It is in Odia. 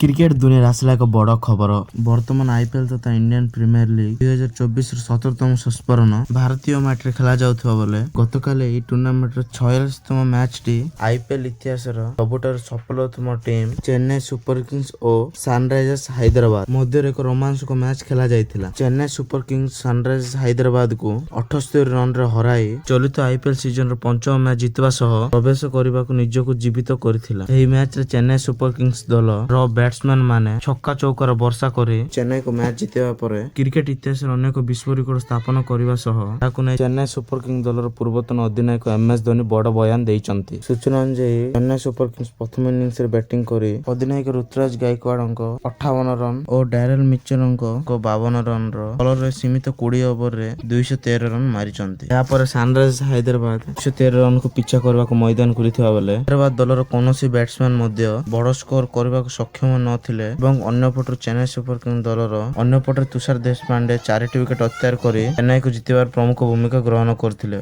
କ୍ରିକେଟ ଦୁନିଆରେ ଆସିଲା ଏକ ବଡ ଖବର। ବର୍ତ୍ତମାନ ଆଇପିଏଲ ତଥା ଇଣ୍ଡିଆନ ପ୍ରିମିୟର ଲିଗ 2024ର 17ତମ ସଂସ୍କରଣ ଭାରତୀୟ ମାଟିରେ ଖେଳା ଯାଉଥିବା ବେଳେ ଗତକାଲି ଏହି ଟୁର୍ଣ୍ଣାମେଣ୍ଟର 46ତମ ମ୍ୟାଚଟି ଆଇପିଏଲ ଇତିହାସର ସବୁଠାରୁ ସଫଳତମ ଟିମ୍ ଚେନ୍ନାଇ ସୁପର କିଙ୍ଗସ ଓ ସନରାଇଜର୍ସ ହାଇଦ୍ରାବାଦ ମଧ୍ୟରେ ଏକ ରୋମାଞ୍ଚକ ମ୍ୟାଚ ଖେଳା ଯାଇଥିଲା। ଚେନ୍ନାଇ ସୁପର କିଙ୍ଗସ ସନରାଇଜର୍ସ ହାଇଦ୍ରାବାଦକୁ 78 ରନରେ ହରାଇ ଚଳିତ ଆଇପିଏଲ ସିଜନର ପଞ୍ଚମ ମ୍ୟାଚ ଜିତିବା ସହ ପ୍ରବେଶ କରିବାକୁ ନିଜକୁ ଜୀବିତ କରିଥିଲା। ଏହି ମ୍ୟାଚରେ ଚେନ୍ନାଇ ସୁପର କିଙ୍ଗସ ଦଳର ବ୍ୟାଟ୍ସମ୍ୟାନ ମାନେ ଛକା ଚୌକାର ବର୍ଷା କରି ଚେନ୍ନାଇକୁ ମ୍ୟାଚ ଜିତିବା ପରେ କ୍ରିକେଟ ଇତିହାସରେ ଅନେକ ବିଶ୍ୱ ରେକର୍ଡ ସ୍ଥାପନ କରିବା ସହ ତାକୁ ନେଇ ଚେନ୍ନାଇ ସୁପର କିଙ୍ଗସ ଦଳର ପୂର୍ବତନ ଅଧିନାୟକ MS ଧୋନି ବଡ ବୟାନ ଦେଇଛନ୍ତି। ସୂଚନା ଅନୁଯାୟୀ ଚେନ୍ନାଇ ସୁପର କିଙ୍ଗସ ପ୍ରଥମ ଇନିଂସରେ ବ୍ୟାଟିଂ କରି ଅଧିନାୟକ ଋତୁରାଜ ଗାଇକ୍ୱାଡଙ୍କ 58 ରନ୍ ଓ ଡାରେଲ ମିଚେଲଙ୍କ 52 ରନର ଫଳରେ ସୀମିତ 20 ଓଭରରେ 213 ରନ୍ ମାରିଛନ୍ତି। ଏହାପରେ ସନରାଇଜର୍ସ ହାଇଦ୍ରାବାଦ 213 ରନକୁ ପିଛା କରିବାକୁ ମଇଦାନକୁ ଘୁରିଥିବା ବେଳେ ହାଇଦ୍ରାବାଦ ଦଳର କୌଣସି ବ୍ୟାଟ୍ସମ୍ୟାନ ମଧ୍ୟ ବଡ ସ୍କୋର କରିବାକୁ ସକ୍ଷମ ନଥିଲେ ଏବଂ ଅନ୍ୟପଟରୁ ଚେନ୍ନାଇ ସୁପର କିଙ୍ଗସ ଦଳର ଅନ୍ୟପଟରେ ତୁଷାର ଦେଶପାଣ୍ଡେ 4ଟି ୱିକେଟ ଅକ୍ତିଆର କରି ଚେନ୍ନାଇକୁ ଜିତିବାର ପ୍ରମୁଖ ଭୂମିକା ଗ୍ରହଣ କରିଥିଲେ।